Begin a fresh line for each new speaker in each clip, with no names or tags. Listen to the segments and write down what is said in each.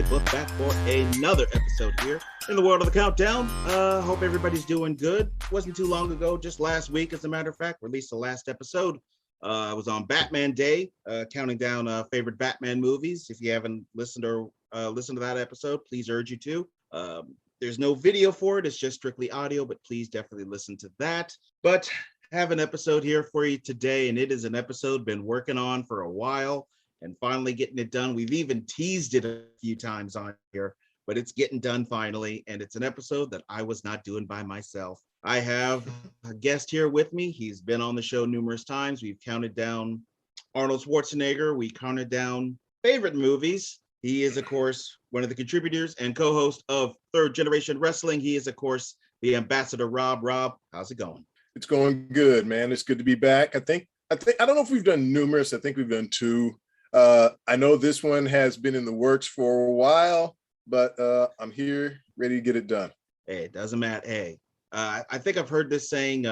DJ Book back for another episode here in the world of the countdown. Hope everybody's doing good. Wasn't too long ago, just last week, as a matter of fact, released the last episode. I was on Batman Day, counting down favorite Batman movies. If you haven't listened or listened to that episode, please urge you to. There's no video for it, it's just strictly audio, but please definitely listen to that. But have an episode here for you today, and it is an episode been working on for a while and finally getting it done. We've even teased it a few times on here, but it's getting done finally, and it's an episode that I was not doing by myself. I have a guest here with me. He's been on the show numerous times. We've counted down Arnold Schwarzenegger. We counted down favorite movies. He is, of course, one of the contributors and co-host of Third Generation Wrestling. He is, of course, the ambassador, Rob. Rob, how's it going?
It's going good, man. It's good to be back. I don't know if we've done numerous. I think we've done two. I know this one has been in the works for a while, but I'm here ready to get it done.
Hey, it doesn't matter. Hey, I think I've heard this saying,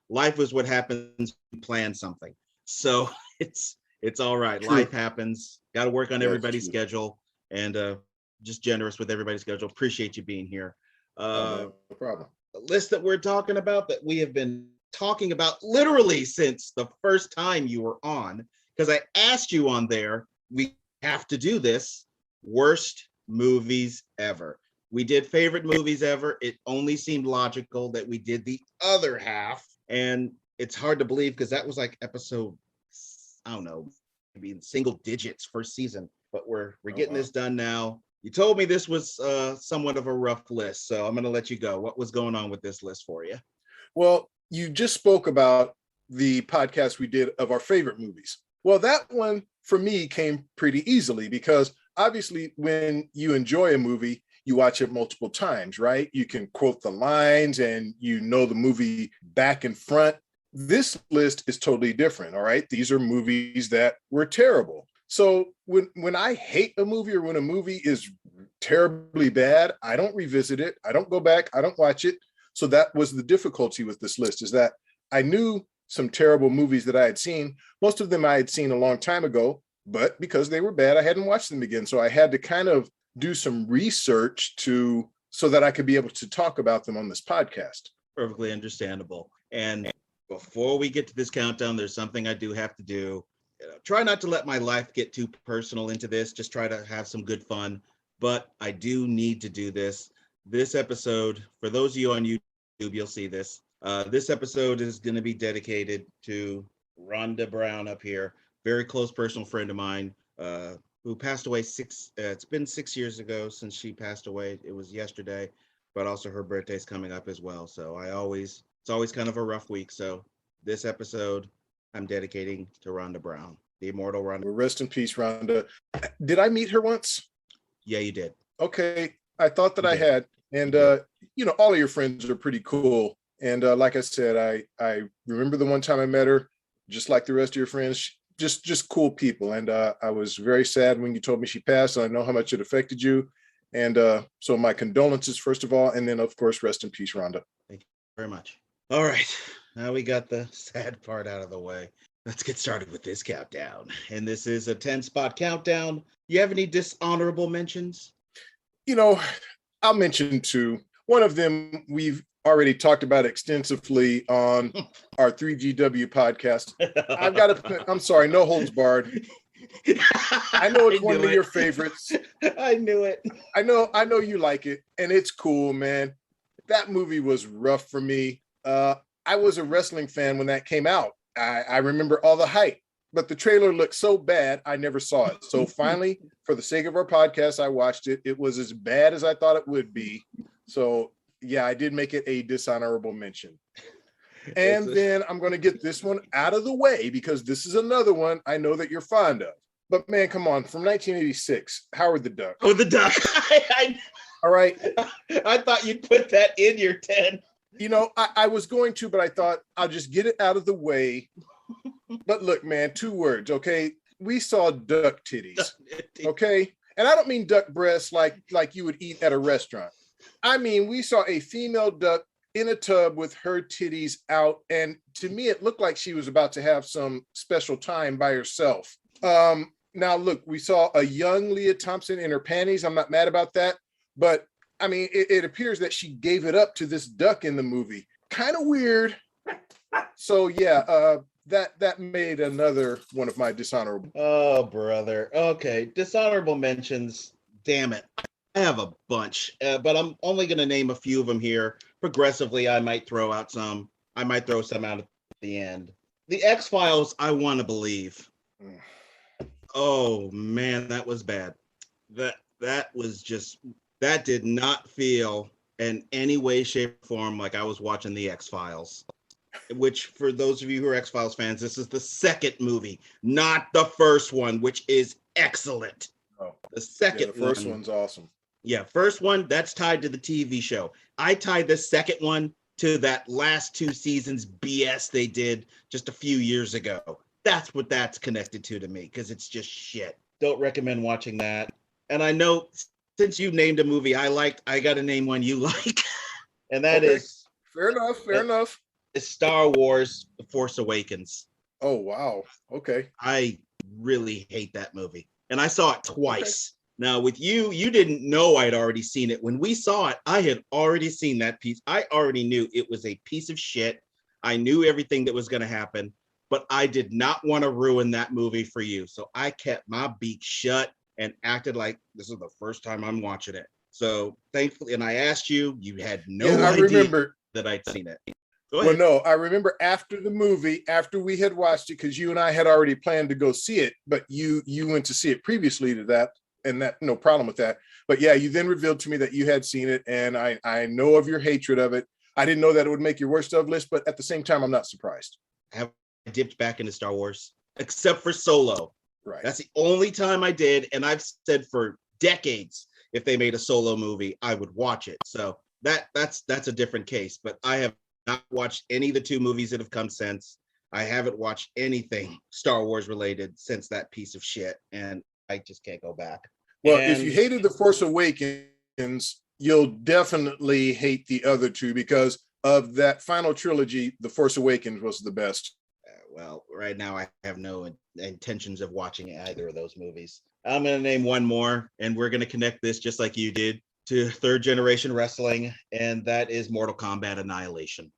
life is what happens when you plan something. So it's all right. True. Life happens. Got to work on everybody's schedule, and just generous with everybody's schedule. Appreciate you being here.
No problem.
The list that we're talking about, that we have been talking about literally since the first time you were on, because I asked you on there, we have to do this, worst movies ever. We did favorite movies ever. It only seemed logical that we did the other half. And it's hard to believe because that was like episode, I don't know, maybe in single digits first season. But we're getting this done now. You told me this was somewhat of a rough list, so I'm going to let you go. What was going on with this list for you?
Well, you just spoke about the podcast we did of our favorite movies. Well, that one for me came pretty easily because obviously when you enjoy a movie, you watch it multiple times, right? You can quote the lines and you know the movie back and front. This list is totally different, all right? These are movies that were terrible. So when I hate a movie or when a movie is terribly bad, I don't revisit it. I don't go back. I don't watch it. So that was the difficulty with this list, is that I knew some terrible movies that I had seen. Most of them I had seen a long time ago, but because they were bad, I hadn't watched them again. So I had to kind of do some research so that I could be able to talk about them on this podcast.
Perfectly understandable. And before we get to this countdown, there's something I do have to do. Try not to let my life get too personal into this. Just try to have some good fun. But I do need to do this. This episode, for those of you on YouTube, you'll see this. This episode is going to be dedicated to Ronda Brown up here. Very close personal friend of mine who passed away it's been 6 years ago since she passed away. It was yesterday, but also her birthday's coming up as well. So it's always kind of a rough week. So this episode, I'm dedicating to Ronda Brown, the immortal Ronda.
Well, rest in peace, Ronda. Did I meet her once?
Yeah, you did.
Okay. I thought that I had. And, all of your friends are pretty cool. And like I said, I remember the one time I met her, just like the rest of your friends, just cool people. And I was very sad when you told me she passed. I know how much it affected you. And so my condolences, first of all, and then, of course, rest in peace, Ronda.
Thank you very much. All right. Now we got the sad part out of the way. Let's get started with this countdown. And this is a 10-spot countdown. You have any dishonorable mentions?
I'll mention two. One of them we've already talked about extensively on our 3GW podcast. I'm sorry, no holds barred. I know it's one of your favorites.
I knew it.
I know you like it, and it's cool, man. That movie was rough for me. I was a wrestling fan when that came out. I remember all the hype, but the trailer looked so bad, I never saw it. So finally, for the sake of our podcast, I watched it. It was as bad as I thought it would be. So yeah, I did make it a dishonorable mention. And then I'm going to get this one out of the way because this is another one I know that you're fond of. But man, come on, from 1986, Howard the Duck.
Oh, the Duck.
All right.
I thought you'd put that in your 10.
I was going to, but I thought I'll just get it out of the way. But look, man, 2 words, okay? We saw duck titties, okay? And I don't mean duck breasts like you would eat at a restaurant. I mean, we saw a female duck in a tub with her titties out. And to me, it looked like she was about to have some special time by herself. Now, look, we saw a young Leah Thompson in her panties. I'm not mad about that. But I mean, it appears that she gave it up to this duck in the movie. Kind of weird. So yeah, that made another one of my dishonorable.
Oh, brother. Okay, dishonorable mentions. Damn it. I have a bunch, but I'm only going to name a few of them here. Progressively, I might throw out some. I might throw some out at the end. The X-Files, I want to believe. Oh, man, that was bad. That was just, that did not feel in any way, shape, or form like I was watching the X-Files. Which, for those of you who are X-Files fans, this is the second movie, not the first one, which is excellent.
Oh,
the second
the first one's awesome.
Yeah, first one, that's tied to the TV show. I tied the second one to that last 2 seasons BS they did just a few years ago. That's what that's connected to me, because it's just shit. Don't recommend watching that. And I know, since you named a movie I liked, I got to name one you like. And that is...
Fair enough.
It's Star Wars: The Force Awakens.
Oh, wow. Okay.
I really hate that movie. And I saw it twice. Okay. Now, with you, you didn't know I'd already seen it. When we saw it, I had already seen that piece. I already knew it was a piece of shit. I knew everything that was going to happen, but I did not want to ruin that movie for you. So I kept my beak shut and acted like this is the first time I'm watching it. So thankfully, and I asked you, you had no idea that I'd seen it.
Well, no, I remember after the movie, after we had watched it, because you and I had already planned to go see it, but you went to see it previously to that, and that no problem with that. But yeah, you then revealed to me that you had seen it, and I know of your hatred of it. I didn't know that it would make your worst of list, but at the same time, I'm not surprised.
I have dipped back into Star Wars, except for Solo.
Right.
That's the only time I did, and I've said for decades, if they made a Solo movie, I would watch it. So that's a different case. But I have not watched any of the 2 movies that have come since. I haven't watched anything Star Wars related since that piece of shit, and I just can't go back.
Well, if you hated The Force Awakens, you'll definitely hate the other 2, because of that final trilogy, The Force Awakens was the best.
Well, right now I have no intentions of watching either of those movies. I'm going to name one more, and we're going to connect this just like you did to third generation wrestling, and that is Mortal Kombat Annihilation.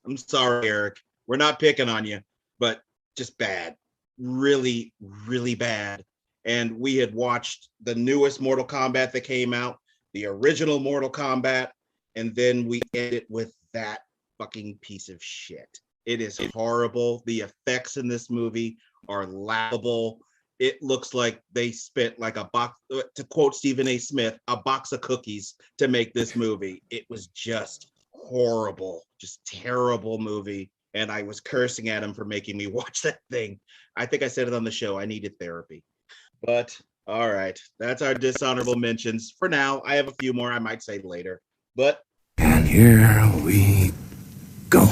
I'm sorry, Eric. We're not picking on you, but just bad. Really, really bad. And we had watched the newest Mortal Kombat that came out, the original Mortal Kombat, and then we ended with that fucking piece of shit. It is horrible. The effects in this movie are laughable. It looks like they spent like a box, to quote Stephen A. Smith, a box of cookies to make this movie. It was just horrible, just terrible movie. And I was cursing at him for making me watch that thing. I think I said it on the show. I needed therapy. But all right, that's our dishonorable mentions. For now, I have a few more I might say later. But
and here we go.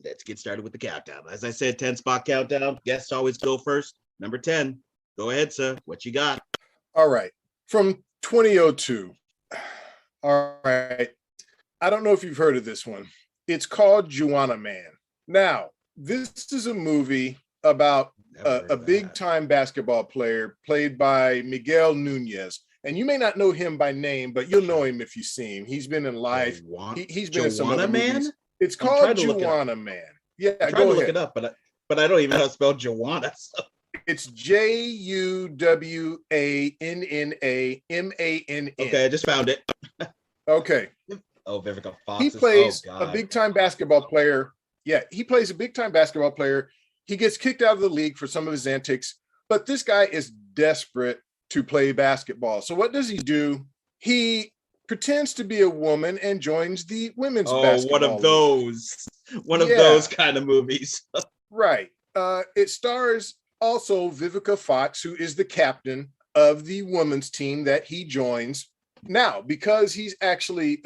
Let's get started with the countdown. As I said, 10-spot countdown. Guests always go first. Number 10. Go ahead, sir. What you got?
All right. From 2002. All right. I don't know if you've heard of this one. It's called Juwanna Mann. Now, this is a movie about a big-time basketball player played by Miguel Nunez. And you may not know him by name, but you'll know him if you see him. He's been in live. He's been in some other movies. It's called Juwanna Mann. Yeah, go ahead.
To look it up, but I don't even know how to spell Juwanna. So.
It's Juwannamann.
Okay, I just found it.
Okay.
Oh, Vivica Fox.
He plays a big-time basketball player. Yeah, he plays a big-time basketball player. He gets kicked out of the league for some of his antics, but this guy is desperate to play basketball. So what does he do? He pretends to be a woman and joins the women's basketball league.
One of those kind of movies.
Right. It stars also Vivica Fox, who is the captain of the women's team that he joins. Now, because he's actually,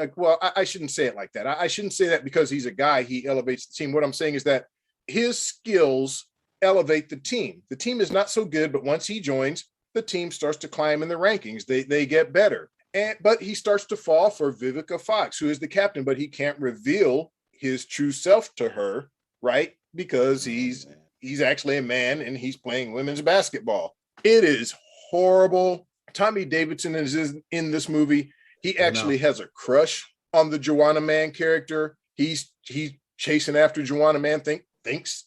I shouldn't say it like that. I shouldn't say that because he's a guy, he elevates the team. What I'm saying is that his skills elevate the team. The team is not so good, but once he joins, the team starts to climb in the rankings. They get better. But he starts to fall for Vivica Fox, who is the captain, but he can't reveal his true self to her, right? Because he's he's actually a man and he's playing women's basketball. It is horrible. Tommy Davidson is in this movie. He actually has a crush on the Joanna Man character. He's chasing after Joanna Man, thinks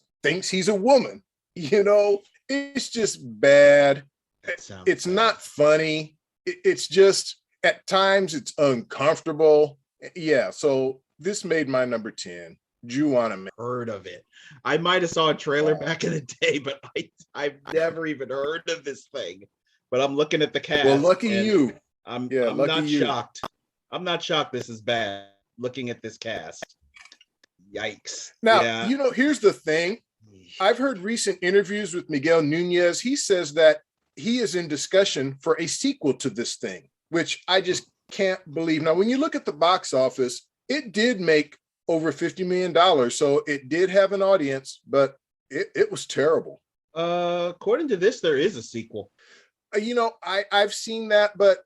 he's a woman. You know, it's just bad. It's
bad.
Not funny. It's just, at times it's uncomfortable. Yeah, so this made my number 10. Joanna Man.
Heard of it. I might have saw a trailer back in the day, but I've never even heard of this thing. But I'm looking at the cast.
Well, lucky you.
I'm not shocked. I'm not shocked this is bad looking at this cast. Yikes.
Now, here's the thing. I've heard recent interviews with Miguel Nunez. He says that he is in discussion for a sequel to this thing, which I just can't believe. Now, when you look at the box office, it did make over $50 million. So it did have an audience, but it was terrible.
According to this, there is a sequel.
I've seen that, but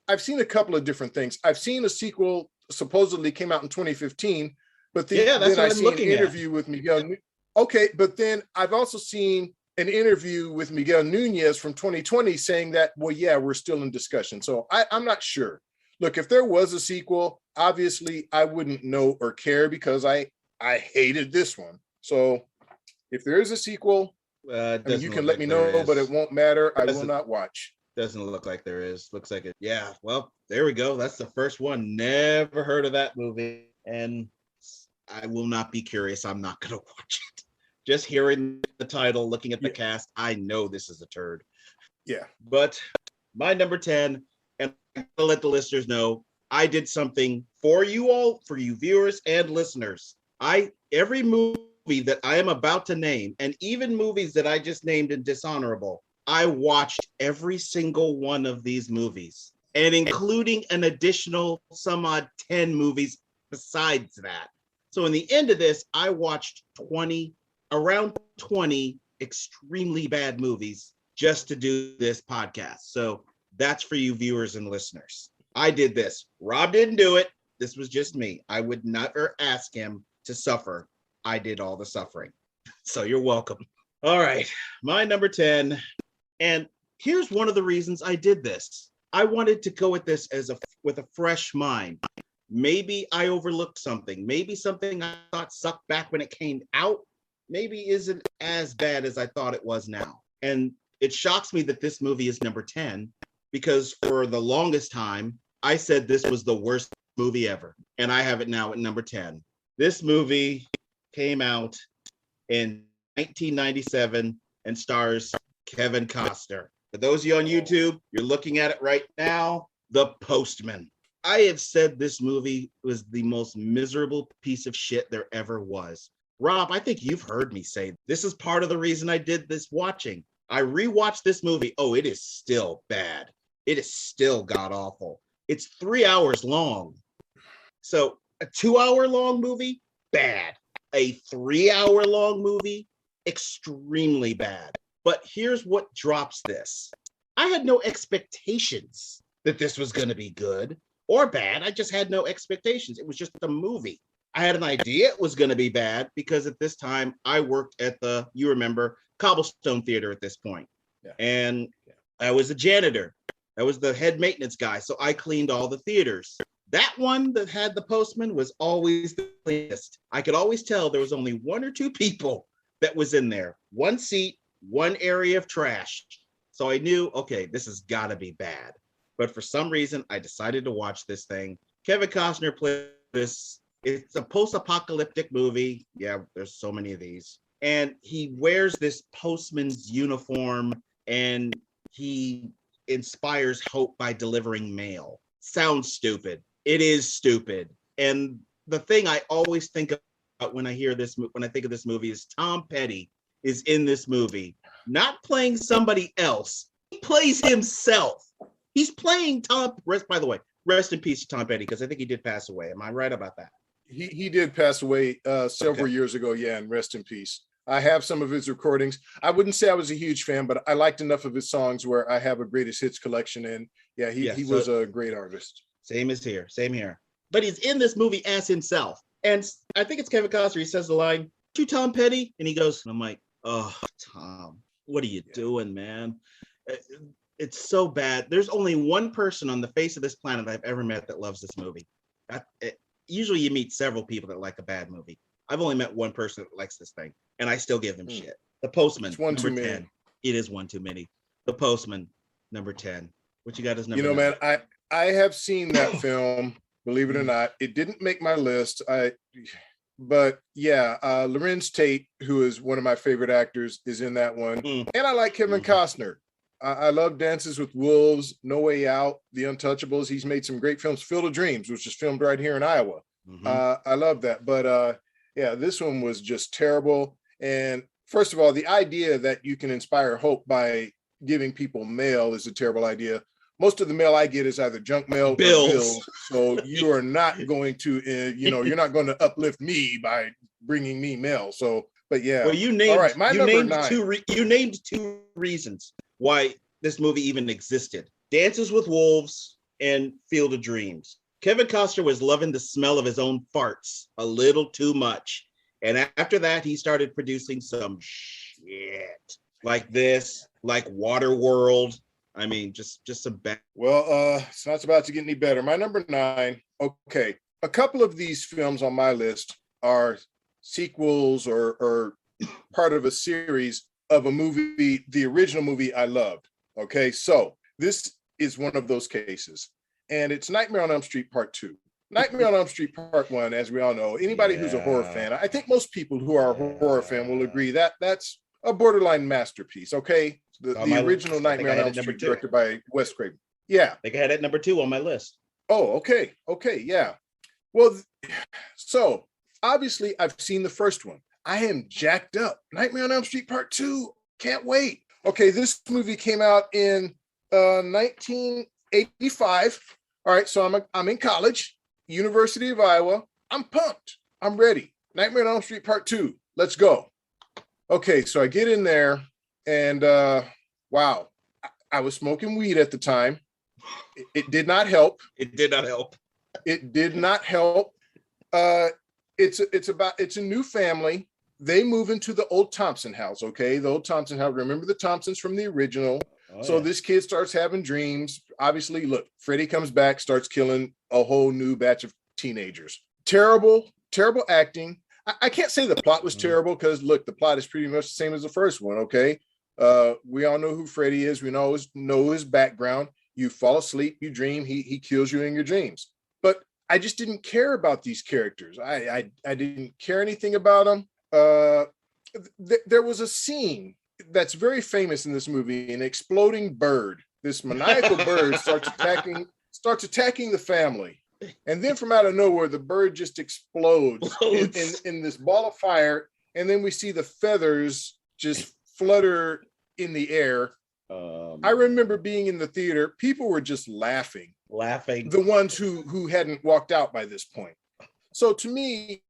I've seen a couple of different things. I've seen a sequel supposedly came out in 2015, but then I seen an interview with Miguel. Okay, but then I've also seen an interview with Miguel Nunez from 2020 saying that, well, yeah, we're still in discussion. So I'm not sure. Look, if there was a sequel, obviously I wouldn't know or care because I hated this one. So if there is a sequel, you can let me know, but it won't matter. I will not watch.
Doesn't look like there is. Looks like it. Yeah, well, there we go. That's the first one. Never heard of that movie. And I will not be curious. I'm not going to watch it. Just hearing the title, looking at the cast, I know this is a turd.
Yeah. But
my number 10, and I'm going to let the listeners know, I did something for you all, for you viewers and listeners. Every movie that I am about to name, and even movies that I just named in Dishonorable, I watched every single one of these movies, and including an additional some odd 10 movies besides that. So in the end of this, I watched around 20 extremely bad movies just to do this podcast. So that's for you viewers and listeners. I did this. Rob didn't do it. This was just me. I would never ask him to suffer. I did all the suffering. So you're welcome. All right, my number 10. And here's one of the reasons I did this. I wanted to go at this with a fresh mind. Maybe I overlooked something. Maybe something I thought sucked back when it came out maybe isn't as bad as I thought it was now. And it shocks me that this movie is number 10 because for the longest time, I said this was the worst movie ever. And I have it now at number 10. This movie came out in 1997 and stars Kevin Costner. For those of you on YouTube, you're looking at it right now, The Postman. I have said this movie was the most miserable piece of shit there ever was. Rob, I think you've heard me say this is part of the reason I did this watching. I rewatched this movie. Oh, it is still bad. It is still god awful. It's 3 hours long. So a 2-hour long movie, bad. A 3-hour long movie, extremely bad. But here's what drops this. I had no expectations that this was going to be good or bad. I just had no expectations. It was just a movie. I had an idea it was going to be bad because at this time I worked at you remember, Cobblestone Theater at this point. Yeah. And I was a janitor. I was the head maintenance guy. So I cleaned all the theaters. That one that had the postman was always the cleanest. I could always tell there was only 1 or 2 people that was in there. 1 seat, 1 area of trash. So I knew, okay, this has got to be bad. But for some reason, I decided to watch this thing. Kevin Costner played this. It's a post-apocalyptic movie. Yeah, there's so many of these. And he wears this postman's uniform and he inspires hope by delivering mail. Sounds stupid. It is stupid. And the thing I always think about when I think of this movie is Tom Petty is in this movie, not playing somebody else. He plays himself. He's playing by the way, rest in peace to Tom Petty, because I think he did pass away. Am I right about that?
He did pass away several years ago, yeah, and rest in peace. I have some of his recordings. I wouldn't say I was a huge fan, but I liked enough of his songs where I have a greatest hits collection, and he was a great artist.
Same here. But he's in this movie as himself. And I think it's Kevin Costner. He says the line, "To Tom Petty," and he goes, and I'm like, Oh, Tom, what are you doing, man? It's so bad. There's only one person on the face of this planet I've ever met that loves this movie. Usually you meet several people that like a bad movie. I've only met one person that likes this thing, and I still give him shit. The Postman, number 10. It is one too many. The Postman, number 10. What you got as number 9?
Man, I have seen that film, believe it or not. It didn't make my list. But yeah, Lorenz Tate, who is one of my favorite actors, is in that one. And I like Kevin Costner. I love Dances with Wolves, No Way Out, The Untouchables. He's made some great films. Field of Dreams, which is filmed right here in Iowa. I love that. But yeah, this one was just terrible. And first of all, the idea that you can inspire hope by giving people mail is a terrible idea. Most of the mail I get is either junk mail or bills. So you are not going to, you're not going to uplift me by bringing me mail. So, but yeah.
Well, you named, all right, you named 9. You named 2 reasons why this movie even existed: Dances with Wolves and Field of Dreams. Kevin Costner was loving the smell of his own farts a little too much. And after that, he started producing some shit like this, like Waterworld. I mean, just some bad.
Well, it's not about to get any better. My number 9. Okay. A couple of these films on my list are sequels or part of a series of a movie, the original movie I loved. Okay. So this is one of those cases, and it's Nightmare on Elm Street Part 2. Nightmare on Elm Street Part 1, as we all know, anybody who's a horror fan, I think most people who are a horror fan will agree that that's a borderline masterpiece. Okay. The original Nightmare on Elm Street, directed by Wes Craven. Yeah.
I think I had it number 2 on my list.
Oh, okay. Okay. Yeah. Well, so obviously I've seen the first one. I am jacked up. Nightmare on Elm Street Part 2. Can't wait. Okay. This movie came out in 1985. All right. So I'm in college, University of Iowa. I'm pumped. I'm ready. Nightmare on Elm Street Part 2. Let's go. Okay. So I get in there. And wow, I was smoking weed at the time. It did not help.
It did not help.
It did not help. It's a new family. They move into the old Thompson house. Okay, the old Thompson house. Remember the Thompsons from the original. So this kid starts having dreams. Obviously, look, Freddy comes back, starts killing a whole new batch of teenagers. Terrible acting. I can't say the plot was terrible because look, the plot is pretty much the same as the first one. Okay. We all know who Freddy is. We know his background. You fall asleep, you dream, he kills you in your dreams. But I just didn't care about these characters. I didn't care anything about them. There was a scene that's very famous in this movie, an exploding bird. This maniacal bird starts attacking the family. And then from out of nowhere, the bird just explodes in this ball of fire. And then we see the feathers just flutter in the air. I remember being in the theater. People were just laughing. The ones who hadn't walked out by this point. So to me,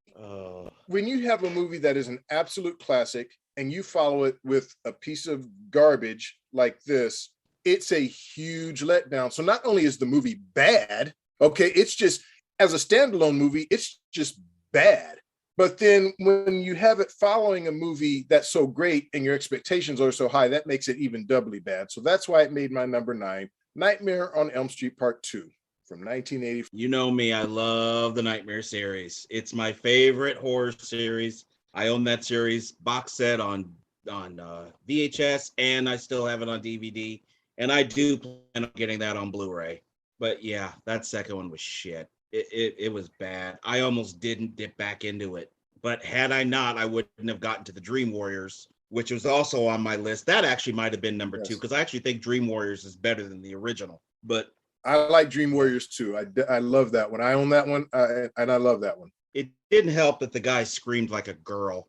when you have a movie that is an absolute classic and you follow it with a piece of garbage like this, it's a huge letdown. So not only is the movie bad, okay, it's just, as a standalone movie, it's just bad. But then when you have it following a movie that's so great and your expectations are so high, that makes it even doubly bad. So that's why it made my number 9, Nightmare on Elm Street Part 2 from 1984.
You know me, I love the Nightmare series. It's my favorite horror series. I own that series box set on VHS, and I still have it on DVD. And I do plan on getting that on Blu-ray. But yeah, that second one was shit. It was bad. I almost didn't dip back into it. But had I not, I wouldn't have gotten to the Dream Warriors, which was also on my list. That actually might have been number 2, because I actually think Dream Warriors is better than the original. But
I like Dream Warriors too. I love that one. I own that one, and I love that one.
It didn't help that the guy screamed like a girl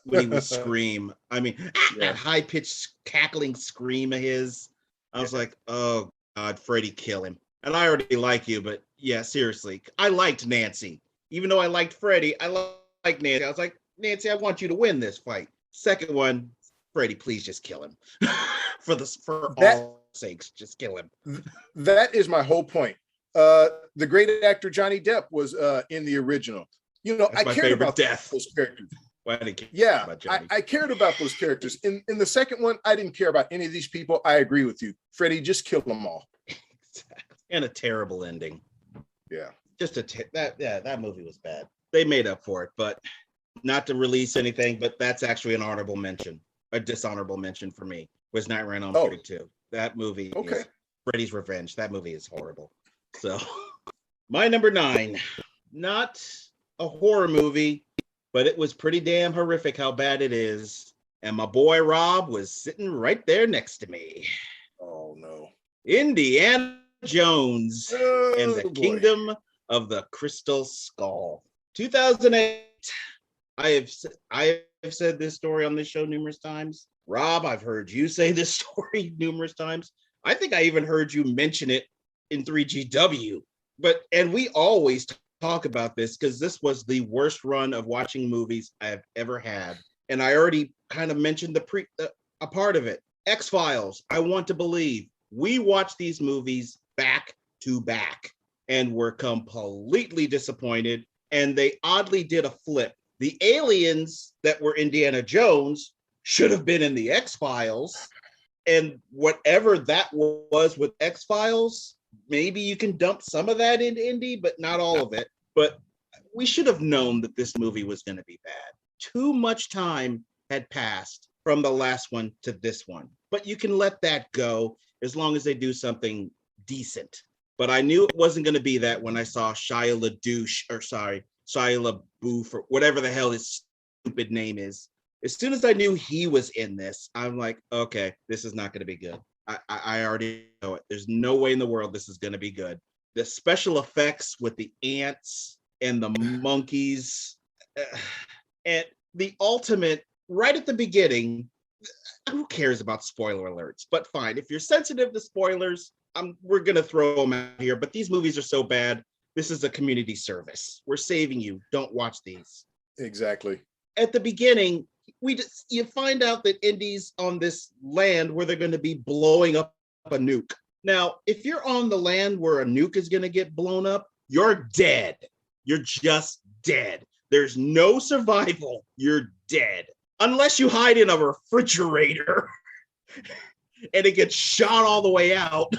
when he would scream. I mean, that high-pitched cackling scream of his. I was like, oh, God, Freddy, kill him. And I already like you, but yeah, seriously. I liked Nancy. Even though I liked Freddy, I liked Nancy. I was like, Nancy, I want you to win this fight. Second one, Freddy, please just kill him. for all sakes, just kill him.
That is my whole point. The great actor Johnny Depp was in the original. You know, I cared about those characters.
Well, I didn't care
Yeah,
about Johnny.
I cared about those characters. In the second one, I didn't care about any of these people. I agree with you. Freddie, just kill them all.
And a terrible ending.
Yeah.
Just that movie was bad. They made up for it, but not to release anything, but that's actually an honorable mention. A dishonorable mention for me was Nightmare on Elm Street 2. That movie is Freddy's Revenge. That movie is horrible. So my number 9, not a horror movie, but it was pretty damn horrific how bad it is. And my boy Rob was sitting right there next to me.
Oh no.
Indiana Jones and the Kingdom of the Crystal Skull. 2008. I have said this story on this show numerous times. Rob, I've heard you say this story numerous times. I think I even heard you mention it in 3GW. And we always talk about this because this was the worst run of watching movies I have ever had. And I already kind of mentioned a part of it. X-Files, I Want to Believe. We watched these movies back to back and were completely disappointed. And they oddly did a flip. The aliens that were Indiana Jones should have been in the X-Files. And whatever that was with X-Files, maybe you can dump some of that into Indy, but not all of it. But we should have known that this movie was going to be bad. Too much time had passed from the last one to this one. But you can let that go as long as they do something decent. But I knew it wasn't going to be that when I saw Shia LaBeouf, or whatever the hell his stupid name is. As soon as I knew he was in this, I'm like, okay, this is not going to be good. I already know it. There's no way in the world this is going to be good. The special effects with the ants and the monkeys and the ultimate, right at the beginning, who cares about spoiler alerts? But fine, if you're sensitive to spoilers, we're going to throw them out here. But these movies are so bad. This is a community service. We're saving you. Don't watch these.
Exactly.
At the beginning, you find out that Indy's on this land where they're going to be blowing up a nuke. Now, if you're on the land where a nuke is going to get blown up, you're dead. You're just dead. There's no survival. You're dead. Unless you hide in a refrigerator and it gets shot all the way out,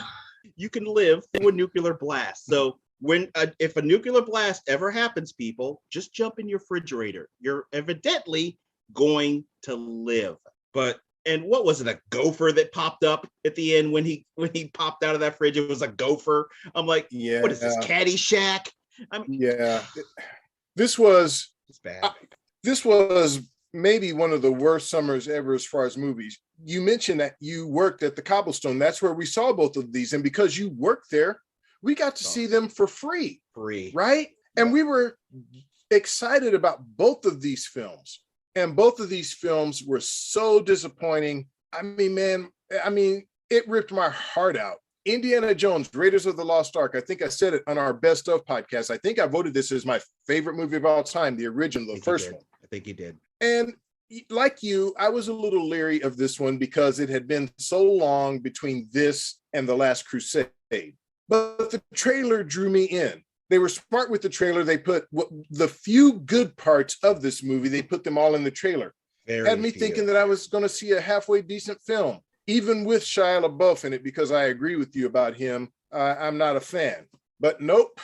you can live through a nuclear blast. So if a nuclear blast ever happens, people, just jump in your refrigerator. You're evidently going to live. And what was it, a gopher that popped up at the end when he popped out of that fridge? It was a gopher. I'm like, yeah. What is this, Caddyshack?
Yeah. This was
bad.
This was maybe one of the worst summers ever as far as movies. You mentioned that you worked at the Cobblestone. That's where we saw both of these. And because you worked there, we got to see them for free. Right? Yeah. And we were excited about both of these films. And both of these films were so disappointing. I mean, it ripped my heart out. Indiana Jones, Raiders of the Lost Ark. I think I said it on our Best Of podcast. I think I voted this as my favorite movie of all time, the original, the first one.
I think you did.
And like you, I was a little leery of this one because it had been so long between this and The Last Crusade. But the trailer drew me in. They were smart with the trailer. They put the few good parts of this movie, they put them all in the trailer. Had me thinking that I was going to see a halfway decent film, even with Shia LaBeouf in it, because I agree with you about him. I'm not a fan. But nope,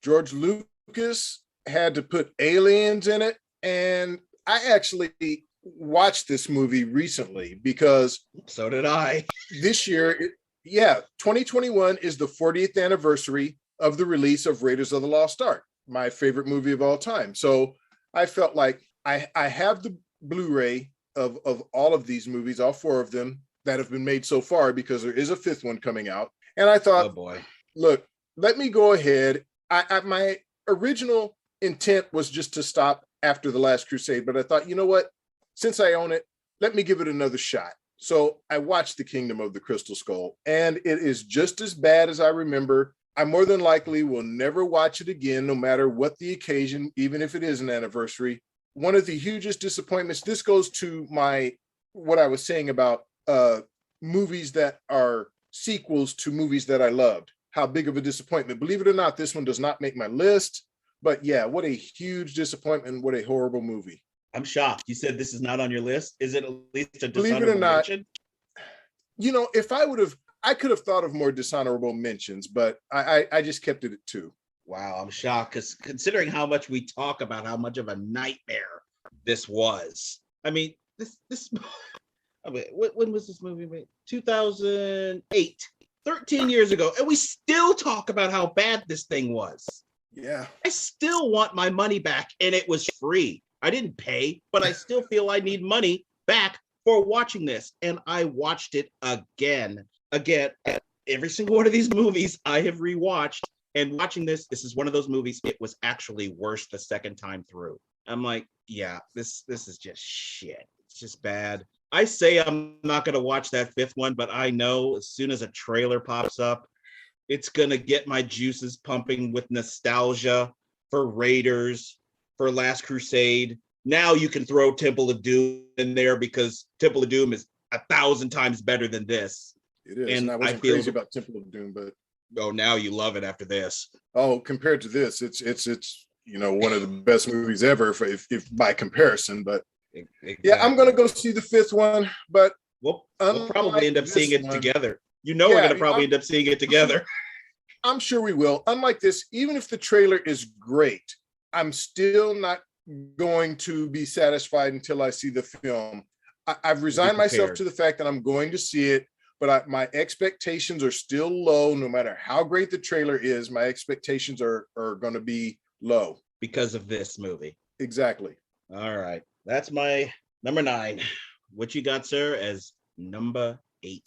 George Lucas had to put aliens in it. And I actually watched this movie recently because...
So did I.
This year, 2021 is the 40th anniversary of the release of Raiders of the Lost Ark, my favorite movie of all time. So I felt like I have the Blu-ray of all of these movies, all four of them that have been made so far, because there is a fifth one coming out. And I thought,
oh boy,
look, let me go ahead. My original intent was just to stop after The Last Crusade, but I thought, you know what? Since I own it, let me give it another shot. So I watched The Kingdom of the Crystal Skull, and it is just as bad as I remember. I more than likely will never watch it again, no matter what the occasion, even if it is an anniversary. One of the hugest disappointments, this goes to what I was saying about movies that are sequels to movies that I loved. How big of a disappointment. Believe it or not, this one does not make my list. But yeah, what a huge disappointment. What a horrible movie.
I'm shocked. You said this is not on your list. Is it at least a
Believe it or
dishonorable
not,
mention?
Is it or not,
mention?
if I could have thought of more dishonorable mentions, but I just kept it at 2.
Wow, I'm shocked because considering how much we talk about how much of a nightmare this was. I mean, this. I mean, when was this movie made? 2008, 13 years ago, and we still talk about how bad this thing was.
Yeah.
I still want my money back, and it was free. I didn't pay, but I still feel I need money back for watching this, and I watched it again. Every single one of these movies I have rewatched, and watching this is one of those movies. It was actually worse the second time through. I'm like, yeah, this is just shit. It's just bad. I say I'm not going to watch that 5th one, but I know as soon as a trailer pops up, it's going to get my juices pumping with nostalgia for Raiders, for Last Crusade. Now you can throw Temple of Doom in there because Temple of Doom is 1,000 times better than this.
It is. And I wasn't crazy about Temple of Doom, but
now you love it after this.
Oh, compared to this, it's one of the best movies ever if by comparison, but exactly. Yeah, I'm going to go see the 5th one, but
we'll probably end up seeing it together. We're going to probably end up seeing it together.
I'm sure we will. Unlike this, even if the trailer is great, I'm still not going to be satisfied until I see the film. I've resigned myself to the fact that I'm going to see it, but my expectations are still low. No matter how great the trailer is, my expectations are going to be low.
Because of this movie.
Exactly.
All right. That's my number 9. What you got, sir, as number 8?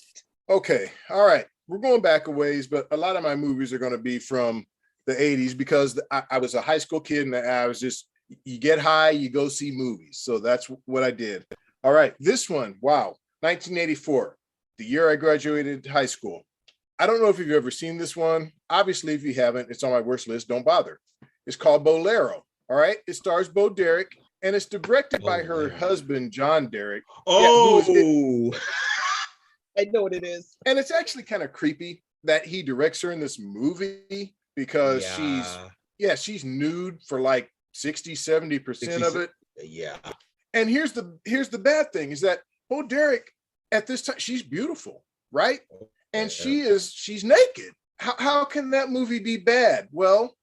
Okay. All right. We're going back a ways, but a lot of my movies are going to be from the 80s because I was a high school kid and I was just, you get high, you go see movies. So that's what I did. All right. This one, wow. 1984, the year I graduated high school. I don't know if you've ever seen this one. Obviously, if you haven't, it's on my worst list. Don't bother. It's called Bolero. All right. It stars Bo Derek. And it's directed by her husband, John Derek.
Oh, I know what it is.
And it's actually kind of creepy that he directs her in this movie because she's nude for like 60-70% of it.
Yeah.
And here's the bad thing is that Bo Derek at this time, she's beautiful, right? And she's naked. How can that movie be bad? Well,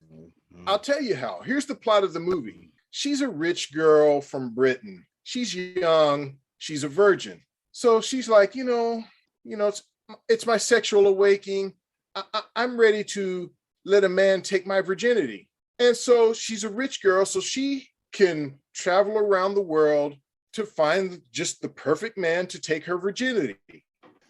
I'll tell you how. Here's the plot of the movie. She's a rich girl from Britain. She's young. She's a virgin. So she's like, it's my sexual awakening. I'm ready to let a man take my virginity. And so she's a rich girl, so she can travel around the world to find just the perfect man to take her virginity.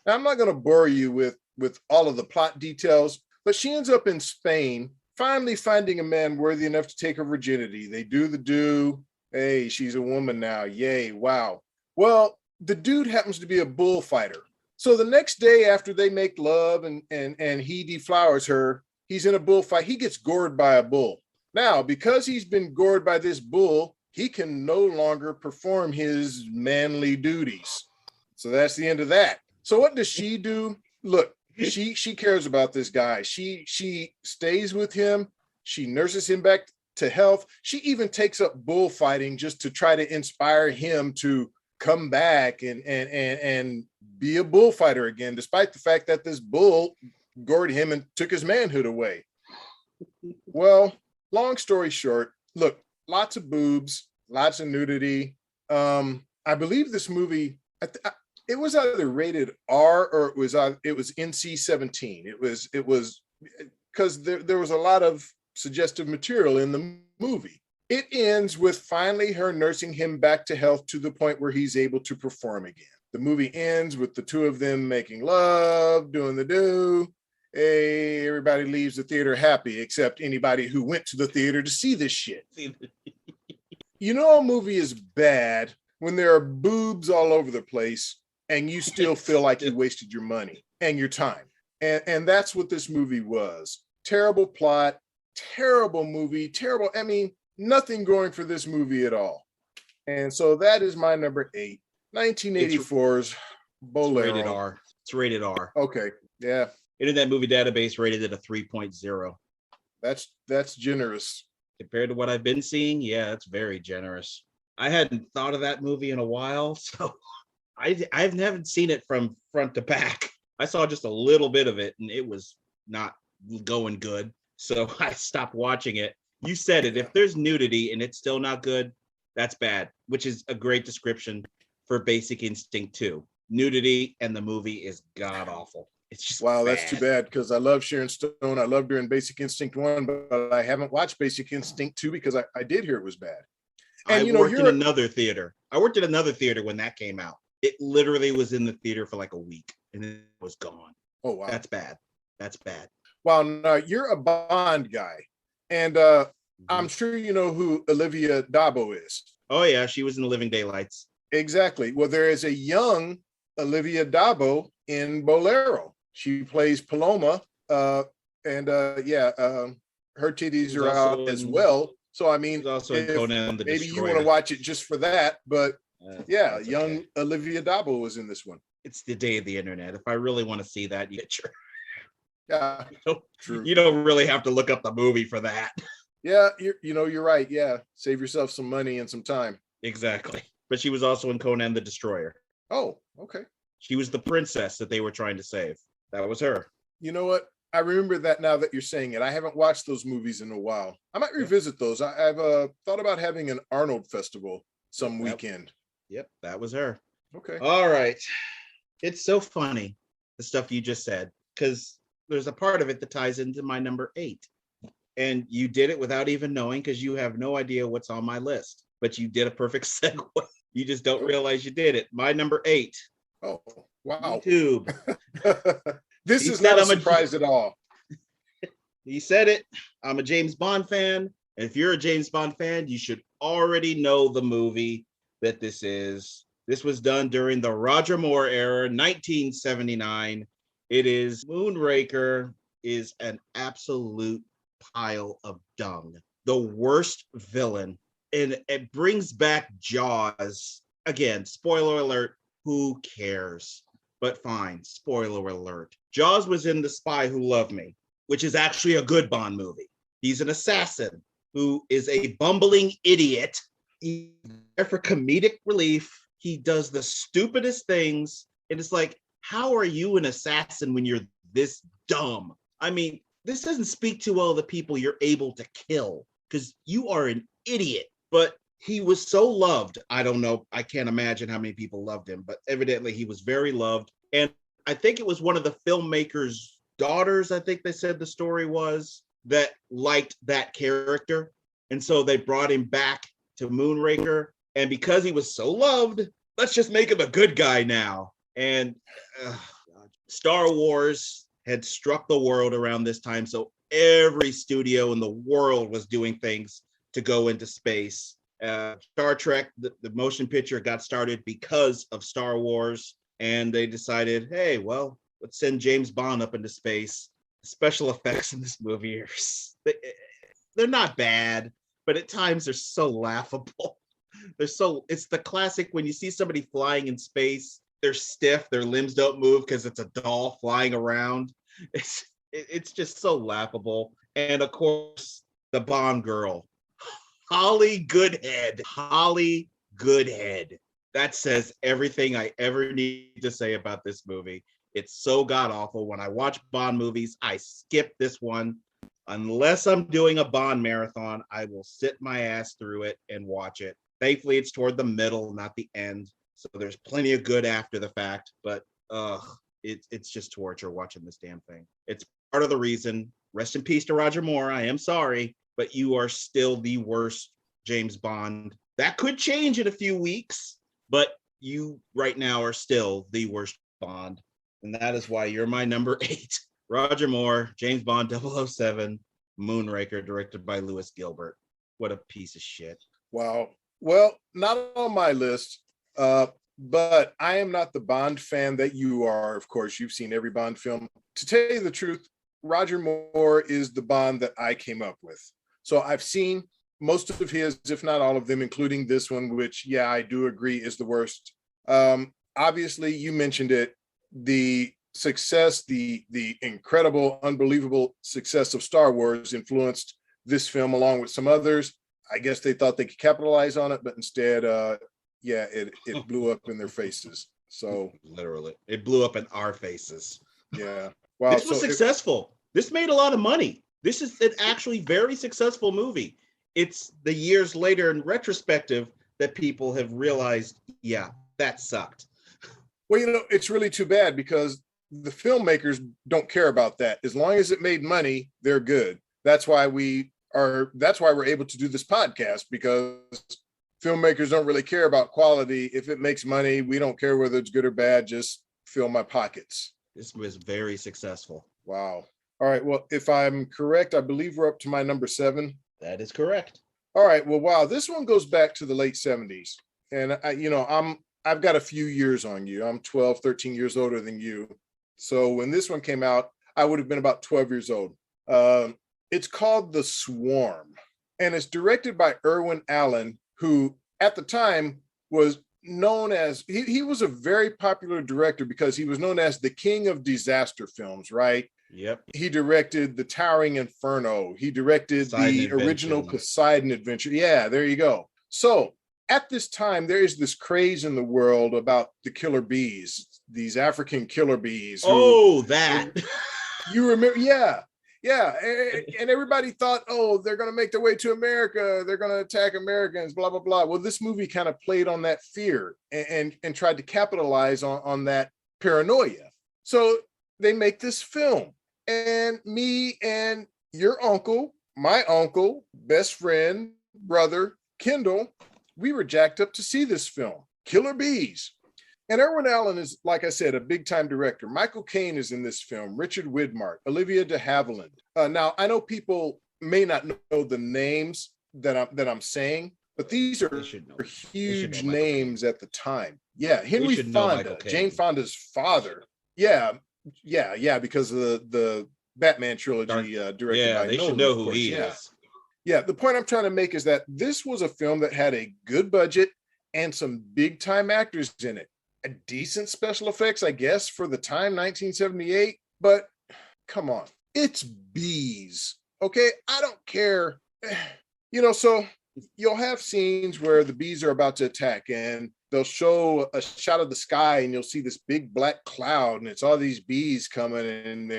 Now, I'm not going to bore you with all of the plot details, but she ends up in Spain, finally finding a man worthy enough to take her virginity. They do. Hey, she's a woman now. Yay. Wow. Well, the dude happens to be a bullfighter. So the next day after they make love and he deflowers her, he's in a bullfight. He gets gored by a bull. Now, because he's been gored by this bull, he can no longer perform his manly duties. So that's the end of that. So what does she do? Look, she cares about this guy. She stays with him. She nurses him back to health. She even takes up bullfighting just to try to inspire him to come back and be a bullfighter again, despite the fact that this bull gored him and took his manhood away. Well, long story short, look, lots of boobs, lots of nudity. I believe this movie, it was either rated R or it was NC-17. It was because there was a lot of suggestive material in the movie. It ends with finally her nursing him back to health to the point where he's able to perform again. The movie ends with the two of them making love, doing the do. Hey, everybody leaves the theater happy except anybody who went to the theater to see this shit. You know, a movie is bad when there are boobs all over the place and you still feel like you wasted your money and your time. And that's what this movie was. Terrible plot, terrible movie, terrible. I mean, nothing going for this movie at all. And so that is my number 8, 1984's Bolero.
It's rated R.
Okay. Yeah.
Internet Movie Database rated it a 3.0.
That's generous.
Compared to what I've been seeing, yeah, that's very generous. I hadn't thought of that movie in a while, so I haven't seen it from front to back. I saw just a little bit of it, and it was not going good, so I stopped watching it. You said it. If there's nudity and it's still not good, that's bad, which is a great description for Basic Instinct 2. Nudity and the movie is god awful. It's just
wow,
bad.
that's too bad because I love Sharon Stone. I loved her in Basic Instinct 1, but I haven't watched Basic Instinct 2 because I did hear it was bad. And
I worked in another theater. I worked in another theater when that came out. It literally was in the theater for like a week and it was gone.
Oh, wow.
That's bad. That's bad.
Wow, now you're a Bond guy. And I'm sure you know who Olivia Dabo is.
Oh, yeah. She was in The Living Daylights.
Exactly. Well, there is a young Olivia Dabo in Bolero. She plays Paloma. Her titties are out as well. So, I mean,
also in Conan the
maybe
Destroyer.
you want to watch it just for that. But young
okay.
Olivia Dabo was in this one.
It's the day of the internet. If I really want to see that,
Yeah, true.
You don't really have to look up the movie for that.
Yeah, you're right. Yeah, save yourself some money and some time.
Exactly. But she was also in Conan the Destroyer.
Oh, okay.
She was the princess that they were trying to save. That was her.
You know what? I remember that now that you're saying it. I haven't watched those movies in a while. I might revisit those. I've thought about having an Arnold festival some weekend.
Yep, that was her.
Okay.
All right. It's so funny, the stuff you just said, because there's a part of it that ties into my number 8. And you did it without even knowing because you have no idea what's on my list. But you did a perfect segue. You just don't realize you did it. My number 8.
Oh, wow.
YouTube.
This is not a surprise at all.
He said it. I'm a James Bond fan. And if you're a James Bond fan, you should already know the movie that this is. This was done during the Roger Moore era, 1979. It is Moonraker is an absolute pile of dung. The worst villain. And it brings back Jaws. Again, spoiler alert, who cares? But fine, spoiler alert. Jaws was in The Spy Who Loved Me, which is actually a good Bond movie. He's an assassin who is a bumbling idiot. He's there for comedic relief. He does the stupidest things. And it's like, how are you an assassin when you're this dumb? I mean, this doesn't speak to all the people you're able to kill because you are an idiot. But he was so loved. I don't know. I can't imagine how many people loved him, but evidently he was very loved. And I think it was one of the filmmaker's daughters, I think they said the story was, that liked that character. And so they brought him back to Moonraker. And because he was so loved, let's just make him a good guy now. And Star Wars had struck the world around this time. So every studio in the world was doing things to go into space. Star Trek, the motion picture, got started because of Star Wars. And they decided, hey, well, let's send James Bond up into space. Special effects in this movie they're not bad, but at times they're so laughable. It's the classic when you see somebody flying in space, they're stiff, their limbs don't move because it's a doll flying around. It's just so laughable. And of course, the Bond girl, Holly Goodhead. Holly Goodhead. That says everything I ever need to say about this movie. It's so god awful. When I watch Bond movies, I skip this one. Unless I'm doing a Bond marathon, I will sit my ass through it and watch it. Thankfully, it's toward the middle, not the end. So there's plenty of good after the fact, but it's just torture watching this damn thing. It's part of the reason. Rest in peace to Roger Moore. I am sorry, but you are still the worst James Bond. That could change in a few weeks, but you right now are still the worst Bond. And that is why you're my number 8. Roger Moore, James Bond 007, Moonraker, directed by Lewis Gilbert. What a piece of shit.
Wow. Well, not on my list, but I am not the Bond fan that you are. Of course, you've seen every Bond film. To tell you the truth, Roger Moore is the Bond that I came up with. So I've seen most of his, if not all of them, including this one, which, yeah, I do agree is the worst. Obviously, you mentioned it, the success, the incredible, unbelievable success of Star Wars influenced this film along with some others. I guess they thought they could capitalize on it, but instead, it blew up in their faces. So
literally, it blew up in our faces.
Yeah. Wow.
This was successful. This made a lot of money. This is an actually very successful movie. It's the years later in retrospective that people have realized, yeah, that sucked.
Well, it's really too bad because the filmmakers don't care about that. As long as it made money, they're good. That's why we're able to do this podcast, because filmmakers don't really care about quality. If it makes money, we don't care whether it's good or bad. Just fill my pockets.
This was very successful.
Wow. All right. Well, if I'm correct, I believe we're up to my number 7.
That is correct.
All right. Well, wow. This one goes back to the late 70s. And I've got a few years on you. I'm 12, 13 years older than you. So when this one came out, I would have been about 12 years old. It's called The Swarm, and it's directed by Irwin Allen, who at the time was known as, he was a very popular director because he was known as the king of disaster films, right?
Yep.
He directed The Towering Inferno. He directed the original Poseidon Adventure. Yeah, there you go. So at this time, there is this craze in the world about the killer bees, these African killer bees.
That.
You remember? Yeah. Yeah. And everybody thought, oh, they're going to make their way to America. They're going to attack Americans, blah, blah, blah. Well, this movie kind of played on that fear and tried to capitalize on that paranoia. So they make this film. And me and your uncle, my uncle, best friend, brother, Kendall, we were jacked up to see this film, Killer Bees. And Irwin Allen is, like I said, a big-time director. Michael Caine is in this film, Richard Widmark, Olivia de Havilland. Now, I know people may not know the names that I'm saying, but these are huge names at the time. Yeah, Henry Fonda, Jane Fonda's father. Yeah, because of the Batman trilogy directed by Nolan.
They should know who he is.
Yeah, the point I'm trying to make is that this was a film that had a good budget and some big-time actors in it. A decent special effects, I guess, for the time, 1978. But come on, it's bees, okay? I don't care. So you'll have scenes where the bees are about to attack, and they'll show a shot of the sky, and you'll see this big black cloud, and it's all these bees coming, and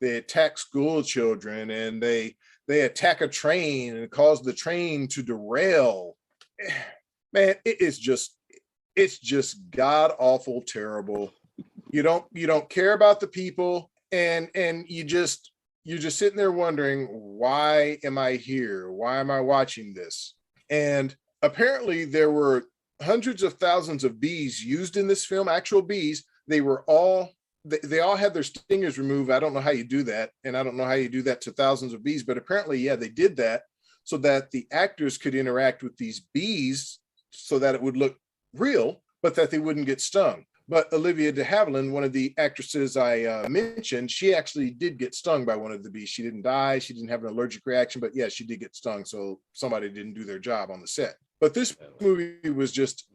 they attack school children, and they attack a train and cause the train to derail. Man, it's just god awful terrible. You don't care about the people, and you're just sitting there wondering, why am I here? Why am I watching this? And apparently there were hundreds of thousands of bees used in this film, actual bees. They all had their stingers removed. I don't know how you do that, and I don't know how you do that to thousands of bees, but apparently, yeah, they did that so that the actors could interact with these bees so that it would look real, but that they wouldn't get stung. But Olivia de Havilland, one of the actresses I mentioned, she actually did get stung by one of the bees. She didn't die. She didn't have an allergic reaction, but yeah, she did get stung. So somebody didn't do their job on the set. But this movie was just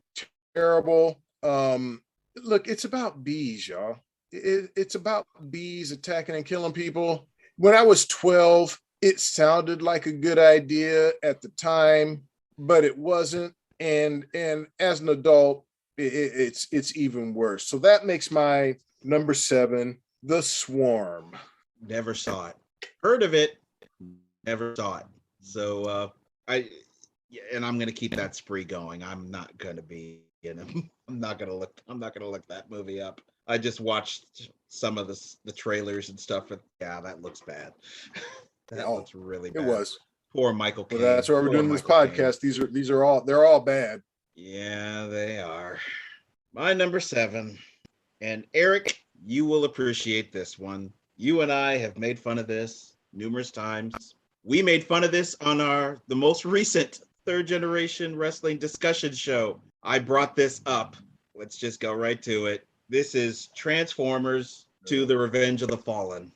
terrible. Look, it's about bees, y'all. It's about bees attacking and killing people. When I was 12, it sounded like a good idea at the time, but it wasn't. And as an adult, it's even worse. So that makes my number 7, The Swarm.
Never saw it. Heard of it, never saw it. So I'm going to keep that spree going. I'm not going to be I'm not going to look that movie up. I just watched some of the trailers and stuff, and yeah, that looks bad. That looks really bad.
It was.
Poor Michael Caine.
Well, that's why we're doing this podcast. Caine. They're all bad.
Yeah, they are. My number 7, and Eric, you will appreciate this one. You and I have made fun of this numerous times. We made fun of this on the most recent Third Generation Wrestling discussion show. I brought this up. Let's just go right to it. This is Transformers to the Revenge of the Fallen.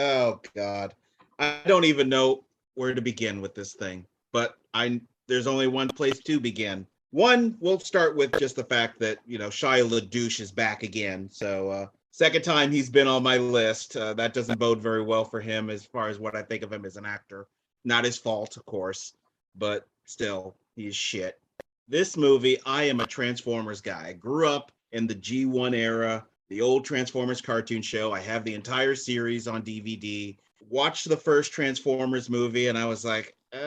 Oh God, I don't even know where to begin with this thing, but there's only one place to begin. One, we'll start with just the fact that, Shia LaDouche is back again. So Second time he's been on my list. That doesn't bode very well for him as far as what I think of him as an actor. Not his fault, of course, but still, he's shit. This movie, I am a Transformers guy. I grew up in the G1 era, the old Transformers cartoon show. I have the entire series on DVD. Watched the first Transformers movie, and I was like, I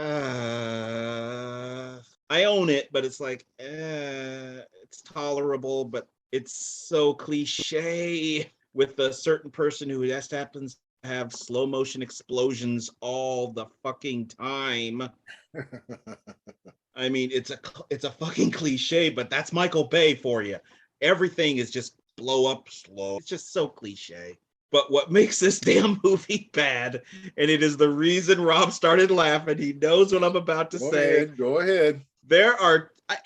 own it, but it's like, it's tolerable, but it's so cliche with a certain person who just happens to have slow motion explosions all the fucking time. I mean, it's a fucking cliche, but that's Michael Bay for you. Everything is just blow up slow. It's just so cliche. But what makes this damn movie bad, and it is the reason Rob started laughing, he knows what I'm about to say.
Go ahead.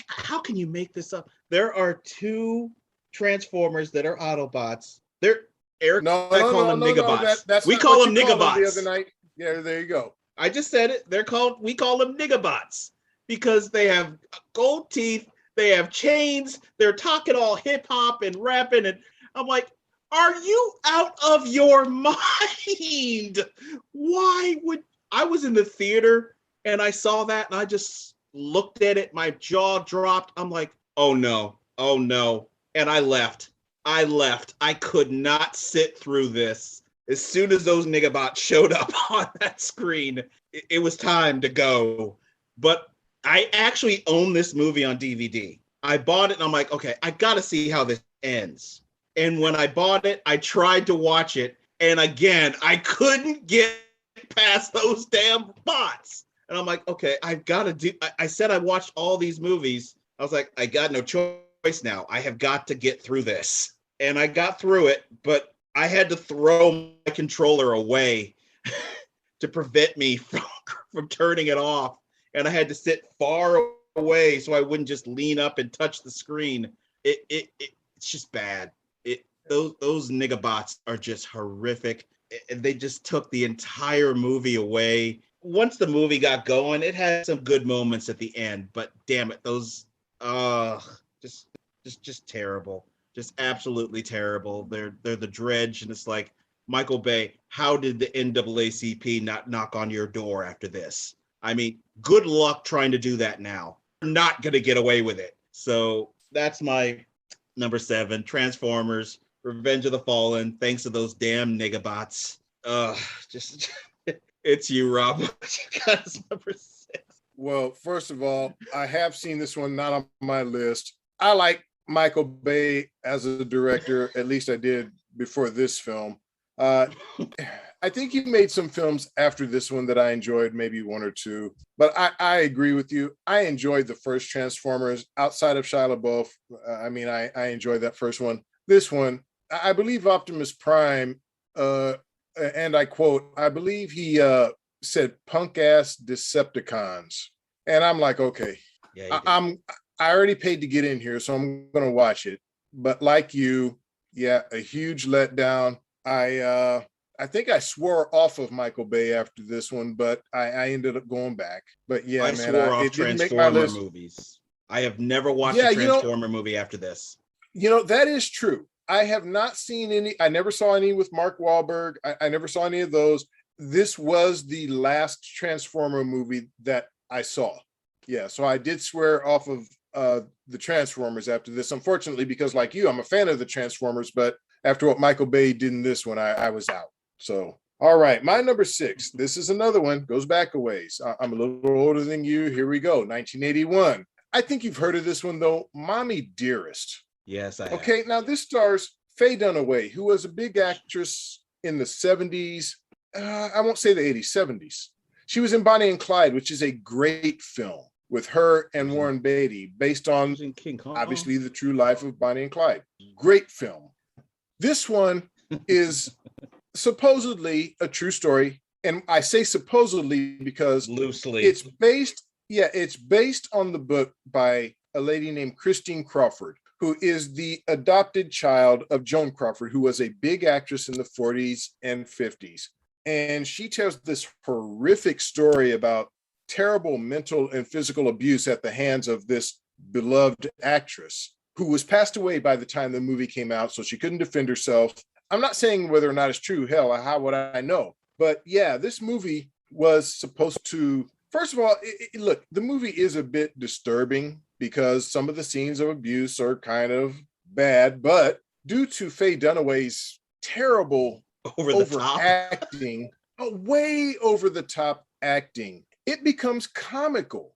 How can you make this up? There are 2 Transformers that are Autobots. I call them Nigabots. We call them Nigabots.
The other night. Yeah, there you go.
I just said it. We call them Nigabots because they have gold teeth, they have chains, they're talking all hip hop and rapping, and I'm like, are you out of your mind? I was in the theater and I saw that and I just looked at it, my jaw dropped. I'm like, oh no. And I left. I could not sit through this. As soon as those Nigabots showed up on that screen, it was time to go. But I actually own this movie on DVD. I bought it and I'm like, okay, I got to see how this ends. And when I bought it, I tried to watch it. And again, I couldn't get past those damn bots. And I'm like, okay, I've got to do, I said I watched all these movies. I was like, I got no choice now. I have got to get through this. And I got through it, but I had to throw my controller away to prevent me from turning it off. And I had to sit far away so I wouldn't just lean up and touch the screen. It's just bad. Those Nigabots are just horrific. They just took the entire movie away. Once the movie got going, it had some good moments at the end, but damn it, those just terrible. Just absolutely terrible. They're the dredge, and it's like, Michael Bay, how did the NAACP not knock on your door after this? I mean, good luck trying to do that now. You're not going to get away with it. So that's my number 7, Transformers, Revenge of the Fallen, thanks to those damn Nigabots. Just it's you, Rob. You got us number 6.
Well, first of all, I have seen this one, not on my list. I like Michael Bay as a director, at least I did before this film. I think he made some films after this one that I enjoyed, maybe 1 or 2. But I agree with you. I enjoyed the first Transformers outside of Shia LaBeouf. I enjoyed that first one. This one, I believe Optimus Prime, and I quote, I believe he said punk ass Decepticons. And I'm like, okay, yeah, I already paid to get in here, so I'm going to watch it. But like you, yeah, a huge letdown. I think I swore off of Michael Bay after this one, but I ended up going back. But yeah,
I swore off Transformer movies. I have never watched a Transformer movie after this.
That is true. I have not seen any. I never saw any with Mark Wahlberg. I never saw any of those. This was the last Transformer movie that I saw. Yeah, so I did swear off of the Transformers after this, unfortunately, because like you, I'm a fan of the Transformers, but after what Michael Bay did in this one, I was out. So, all right, my number 6. This is another one, goes back a ways. I'm a little older than you. Here we go, 1981. I think you've heard of this one, though. Mommy Dearest.
Yes, I have.
Okay, now this stars Faye Dunaway, who was a big actress in the 70s. I won't say the 80s, 70s. She was in Bonnie and Clyde, which is a great film with her and Warren Beatty, based on obviously the true life of Bonnie and Clyde. Great film. This one is supposedly a true story. And I say supposedly because
loosely
it's based on the book by a lady named Christine Crawford, who is the adopted child of Joan Crawford, who was a big actress in the 40s and 50s. And she tells this horrific story about terrible mental and physical abuse at the hands of this beloved actress. who was passed away by the time the movie came out, so she couldn't defend herself. I'm not saying whether or not it's true. Hell, how would I know? But yeah, this movie was supposed to, first of all, look, the movie is a bit disturbing because some of the scenes of abuse are kind of bad, but due to Faye Dunaway's terrible overacting, way over the top acting, it becomes comical.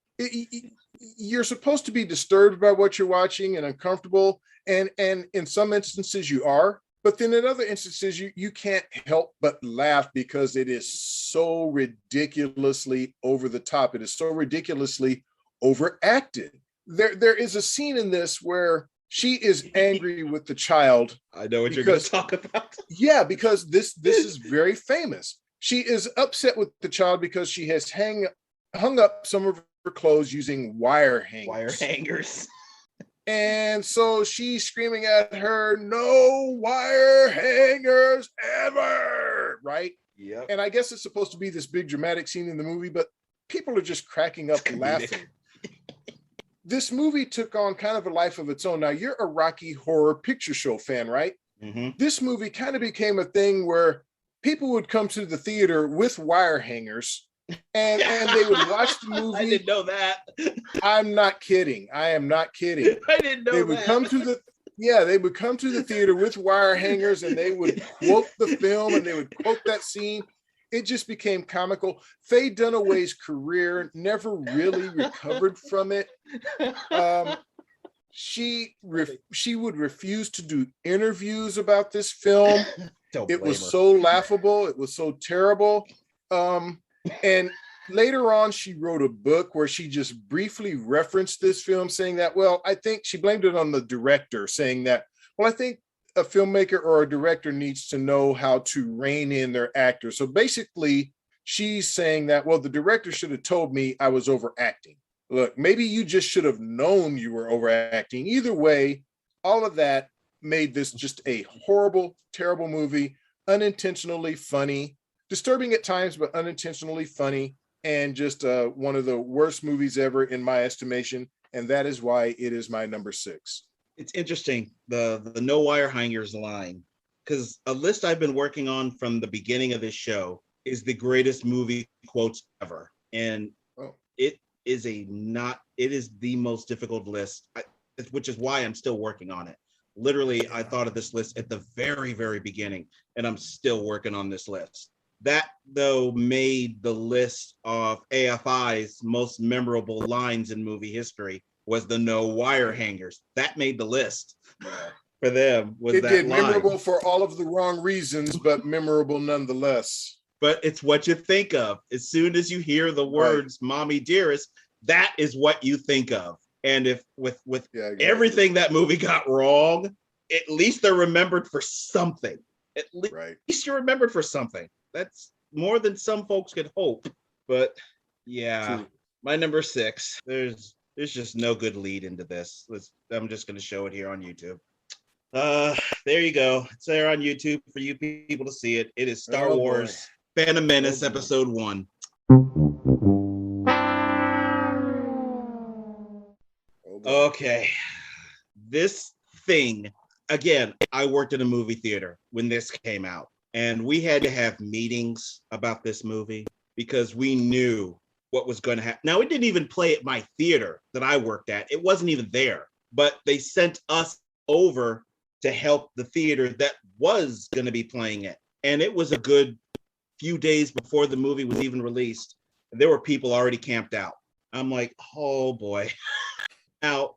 You're supposed to be disturbed by what you're watching and uncomfortable, and in some instances you are, but then in other instances you can't help but laugh because it is so ridiculously over the top. It is so ridiculously overacted. There is a scene in this where she is angry with the child.
I know what you're going to talk about.
Yeah, because this is very famous. She is upset with the child because she has hung up some of her clothes using wire hangers. And so she's screaming at her, "No wire hangers ever!" Right?
Yep.
And I guess it's supposed to be this big dramatic scene in the movie, but people are just cracking up laughing. This movie took on kind of a life of its own. Now, you're a Rocky Horror Picture Show fan, right?
Mm-hmm.
This movie kind of became a thing where people would come to the theater with wire hangers and they would watch the movie.
I didn't know that.
I'm not kidding. I am not kidding.
I didn't know
they would
that.
They would come to the theater with wire hangers and they would quote the film and they would quote that scene. It just became comical. Faye Dunaway's career never really recovered from it. She would refuse to do interviews about this film. It was so laughable. It was so terrible. And later on, she wrote a book where she just briefly referenced this film, saying that, well, I think she blamed it on the director, saying that, well, I think a filmmaker or a director needs to know how to rein in their actors. So basically, she's saying that, well, the director should have told me I was overacting. Look, maybe you just should have known you were overacting. Either way, all of that made this just a horrible, terrible movie, unintentionally funny, disturbing at times, but unintentionally funny, and just one of the worst movies ever in my estimation. And that is why it is my number 6.
It's interesting, the no wire hangers line, because a list I've been working on from the beginning of this show is the greatest movie quotes ever. And it is the most difficult list, which is why I'm still working on it. Literally, I thought of this list at the very, very beginning, and I'm still working on this list. That, though, made the list of AFI's most memorable lines in movie history was the no wire hangers. That made the list for them. It did line.
Memorable for all of the wrong reasons, but memorable nonetheless.
But it's what you think of. As soon as you hear the words "Mommy Dearest," that is what you think of. And if with everything that movie got wrong, at least they're remembered for something. At least you're remembered for something. That's more than some folks could hope. But yeah, true. My number 6. There's just no good lead into this. I'm just going to show it here on YouTube. There you go. It's there on YouTube for you people to see it. It is Star Wars Phantom Menace Episode 1. Okay. This thing, again, I worked in a movie theater when this came out, and we had to have meetings about this movie because we knew what was going to happen. Now, it didn't even play at my theater that I worked at. It wasn't even there, but they sent us over to help the theater that was going to be playing it. And it was a good few days before the movie was even released. There were people already camped out. I'm like, oh boy. Now,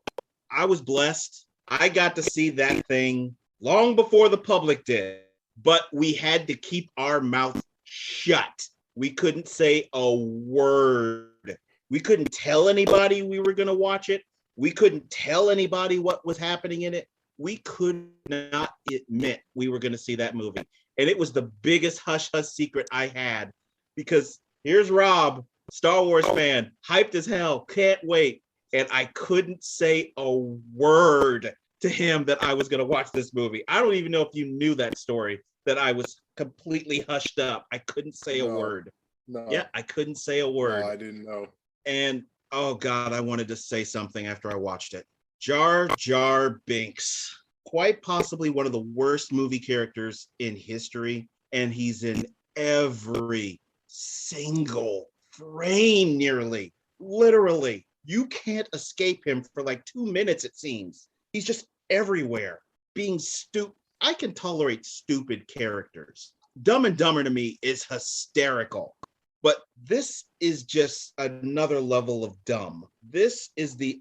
I was blessed. I got to see that thing long before the public did, but we had to keep our mouth shut. We couldn't say a word. We couldn't tell anybody we were going to watch it. We couldn't tell anybody what was happening in it. We could not admit we were going to see that movie. And it was the biggest hush-hush secret I had, because here's Rob, Star Wars fan, hyped as hell, can't wait. And I couldn't say a word to him that I was going to watch this movie. I don't even know if you knew that story, that I was completely hushed up. I couldn't say a word.
No.
Yeah, I couldn't say a word.
No, I didn't know.
And oh God, I wanted to say something after I watched it. Jar Jar Binks, quite possibly one of the worst movie characters in history, and he's in every single frame nearly, literally. You can't escape him for like 2 minutes, it seems. He's just everywhere, being stupid. I can tolerate stupid characters. Dumb and Dumber to me is hysterical. But this is just another level of dumb. This is the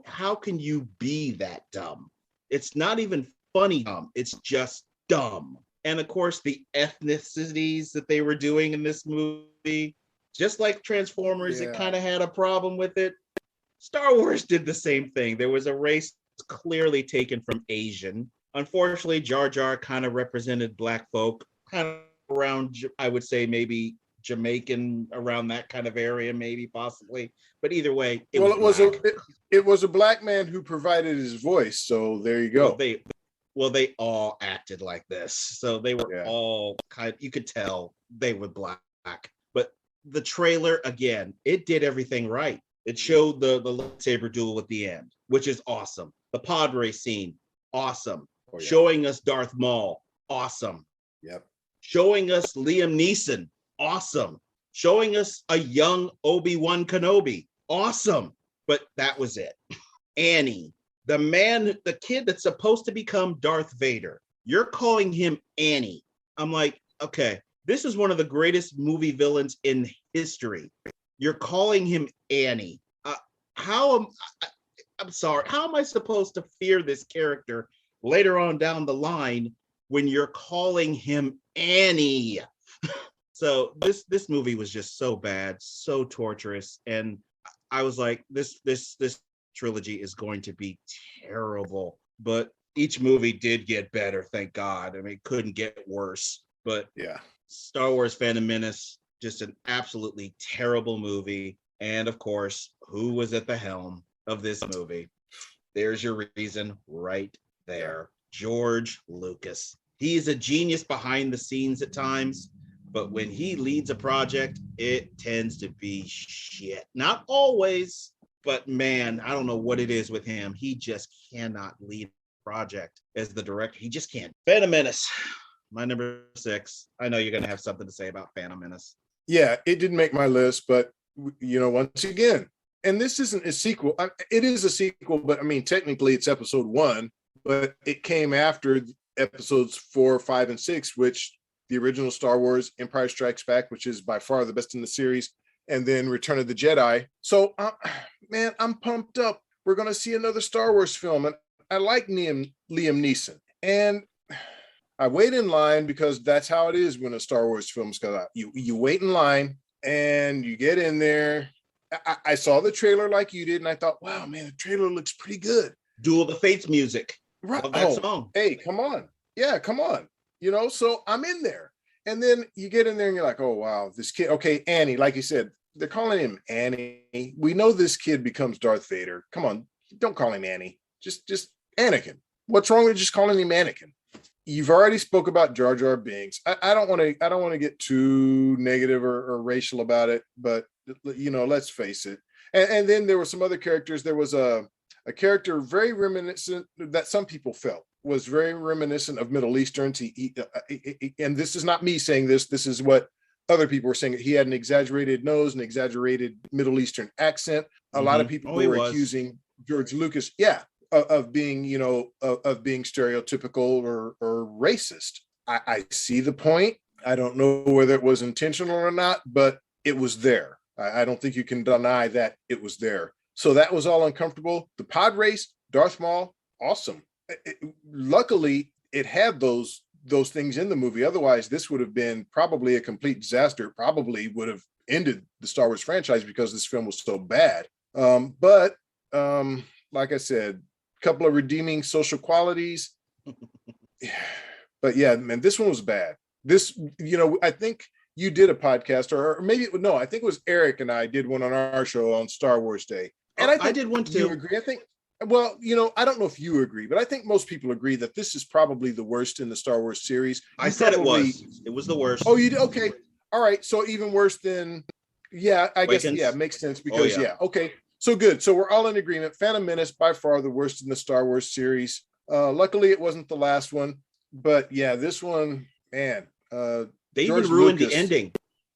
how can you be that dumb? It's not even funny dumb. It's just dumb. And of course, the ethnicities that they were doing in this movie, just like Transformers, it kind of had a problem with it. Star Wars did the same thing. There was a race clearly taken from Asian. Unfortunately, Jar Jar kind of represented Black folk, kind of around, I would say, maybe Jamaican, around that kind of area, maybe possibly. But either way, it
was a Black man who provided his voice. So there you go.
They all acted like this. So they were all you could tell they were Black. But the trailer, again, it did everything right. It showed the lightsaber duel at the end, which is awesome. The pod race scene, awesome. Showing us Darth Maul, awesome.
Yep.
Showing us Liam Neeson, awesome. Showing us a young Obi-Wan Kenobi, awesome. But that was it. Annie, the kid that's supposed to become Darth Vader, you're calling him Annie. I'm like, okay, this is one of the greatest movie villains in history. You're calling him Annie. I'm sorry. How am I supposed to fear this character later on down the line when you're calling him Annie? So this movie was just so bad, so torturous, and I was like, this trilogy is going to be terrible. But each movie did get better, thank God. I mean, it couldn't get worse. But yeah, Star Wars: Phantom Menace, just an absolutely terrible movie. And of course, who was at the helm of this movie? There's your reason right there. George Lucas. He's a genius behind the scenes at times, but when he leads a project, it tends to be shit. Not always, but man, I don't know what it is with him. He just cannot lead a project as the director. He just can't. Phantom Menace, my number 6. I know you're going to have something to say about Phantom Menace.
Yeah, it didn't make my list, but once again, and this isn't a sequel. It is a sequel, but I mean, technically it's episode 1, but it came after episodes 4, 5, and 6, which the original Star Wars, Empire Strikes Back, which is by far the best in the series, and then Return of the Jedi. So, man, I'm pumped up. We're going to see another Star Wars film, and I like Liam Neeson. And I wait in line because that's how it is when a Star Wars film comes out. You wait in line, and you get in there. I saw the trailer like you did, and I thought, wow, man, the trailer looks pretty good.
Duel of the Fates music.
Right. That song. Hey, come on. Yeah, come on. So I'm in there. And then you get in there and you're like, oh, wow, this kid. Okay, Annie, like you said, they're calling him Annie. We know this kid becomes Darth Vader. Come on, don't call him Annie. Just Anakin. What's wrong with just calling him Anakin? You've already spoke about Jar Jar Binks. I don't want to get too negative or racial about it, but let's face it. And then there were some other characters. There was a character very reminiscent that some people felt was very reminiscent of Middle Easterns. And this is not me saying this. This is what other people were saying. He had an exaggerated nose, an exaggerated Middle Eastern accent. A lot of people were accusing George Lucas, of being, of being stereotypical or racist. I see the point. I don't know whether it was intentional or not, but it was there. I don't think you can deny that it was there. So that was all uncomfortable. The pod race, Darth Maul, awesome. Luckily, it had those things in the movie. Otherwise, this would have been probably a complete disaster. It probably would have ended the Star Wars franchise because this film was so bad. But like I said, a couple of redeeming social qualities. But yeah, man, this one was bad. This, I think you did a podcast, or maybe I think it was Eric and I did one on our show on Star Wars Day. And I did one too. You agree? I think, well, I don't know if you agree, but I think most people agree that this is probably the worst in the Star Wars series.
I said it was the worst.
Oh, you did? Okay. All right. So even worse than, I guess, makes sense because, okay. So good. So we're all in agreement. Phantom Menace, by far the worst in the Star Wars series. Luckily, it wasn't the last one. But yeah, this one, man.
They
George
even ruined
Lucas.
the ending.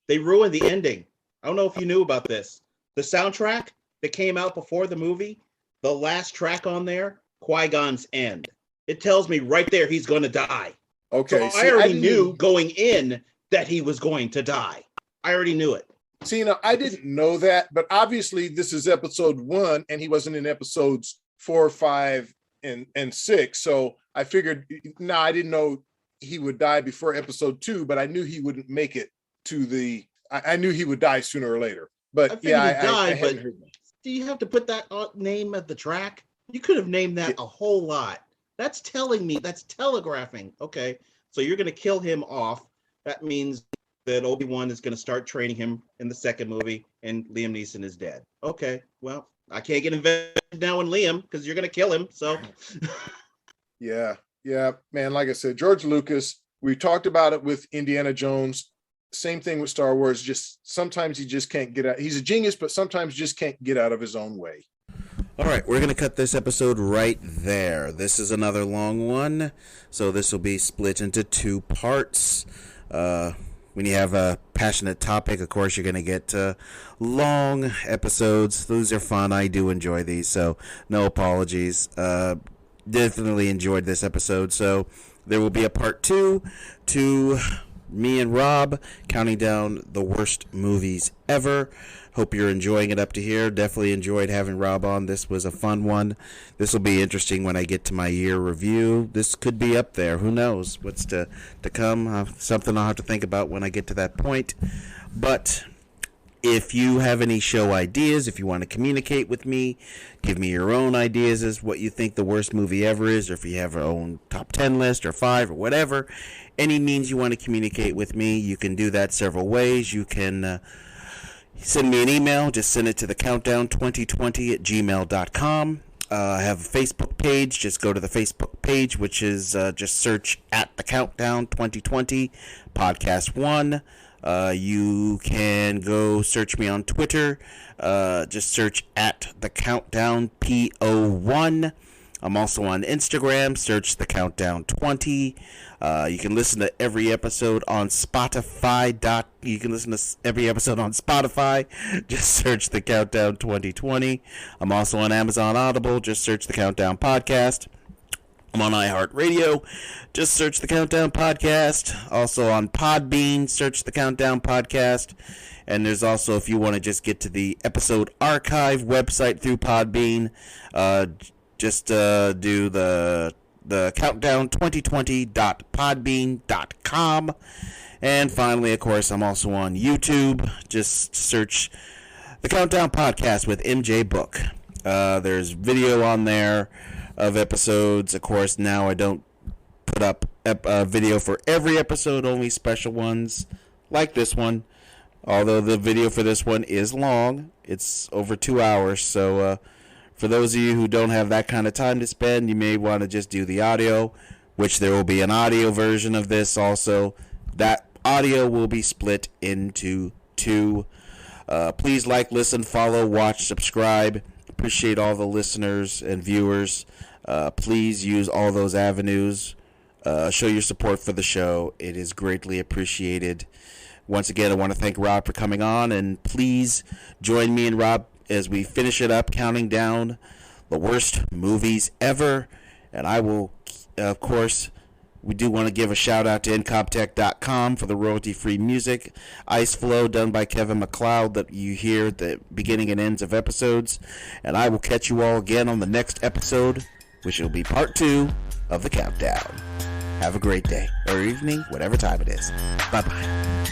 They ruined the ending. I don't know if you knew about this. The soundtrack that came out before the movie, the last track on there, Qui-Gon's End. It tells me right there he's going to die.
Okay.
So I already knew going in that he was going to die. I already knew it.
See, I didn't know that, but obviously this is episode 1, and he wasn't in episodes 4, 5, and 6. So I figured, I didn't know he would die before episode 2, but I knew he wouldn't make it to I knew he would die sooner or later. But I hadn't heard that.
Do you have to put that name of the track? You could have named that a whole lot. That's telling me, that's telegraphing. Okay, so you're going to kill him off. That means that Obi-Wan is going to start training him in the second movie, and Liam Neeson is dead. Okay, well, I can't get invested now in Liam because you're going to kill him. So,
yeah, man. Like I said, George Lucas. We talked about it with Indiana Jones. Same thing with Star Wars. Just sometimes he just can't get out. He's a genius, but sometimes just can't get out of his own way.
All right, we're going to cut this episode right there. This is another long one, so this will be split into 2 parts. When you have a passionate topic, of course, you're going to get long episodes. Those are fun. I do enjoy these, so no apologies. Definitely enjoyed this episode, so there will be a part 2 to me and Rob counting down the worst movies ever. Hope you're enjoying it up to here. Definitely enjoyed having Rob on. This was a fun one. This will be interesting when I get to my year review. This could be up there. Who knows what's to come. Something I'll have to think about when I get to that point. But if you have any show ideas, if you want to communicate with me, give me your own ideas as what you think the worst movie ever is, or if you have your own top 10 list or 5 or whatever, any means you want to communicate with me, you can do that several ways. You can send me an email. Just send it to thecountdown2020@gmail.com. I have a Facebook page. Just go to the Facebook page, which is just search at The Countdown 2020 Podcast 1. You can go search me on Twitter. Just search at The Countdown PO1. I'm also on Instagram. Search The Countdown 20. You can listen to every episode on Spotify. You can listen to every episode on Spotify. Just search The Countdown 2020. I'm also on Amazon Audible. Just search The Countdown Podcast. I'm on iHEART Radio. Just search The Countdown Podcast. Also on Podbean. Search The Countdown Podcast. And there's also, if you want to just get to the episode archive website through Podbean, just do the countdown2020.podbean.com. And finally, of course, I'm also on YouTube. Just search The Countdown Podcast with MJ Book. There's video on there of episodes. Of course, now I don't put up video for every episode, only special ones like this one. Although the video for this one is long. It's over 2 hours, so for those of you who don't have that kind of time to spend, you may want to just do the audio, which there will be an audio version of this also. That audio will be split into 2. Please like, listen, follow, watch, subscribe. Appreciate all the listeners and viewers. Please use all those avenues. Show your support for the show. It is greatly appreciated. Once again, I want to thank Rob for coming on, and please join me and Rob as we finish it up, counting down the worst movies ever. And I will, of course, we do want to give a shout out to Incomtech.com for the royalty-free music. Ice Flow, done by Kevin MacLeod, that you hear at the beginning and ends of episodes. And I will catch you all again on the next episode, which will be part 2 of The Countdown. Have a great day or evening, whatever time it is. Bye-bye.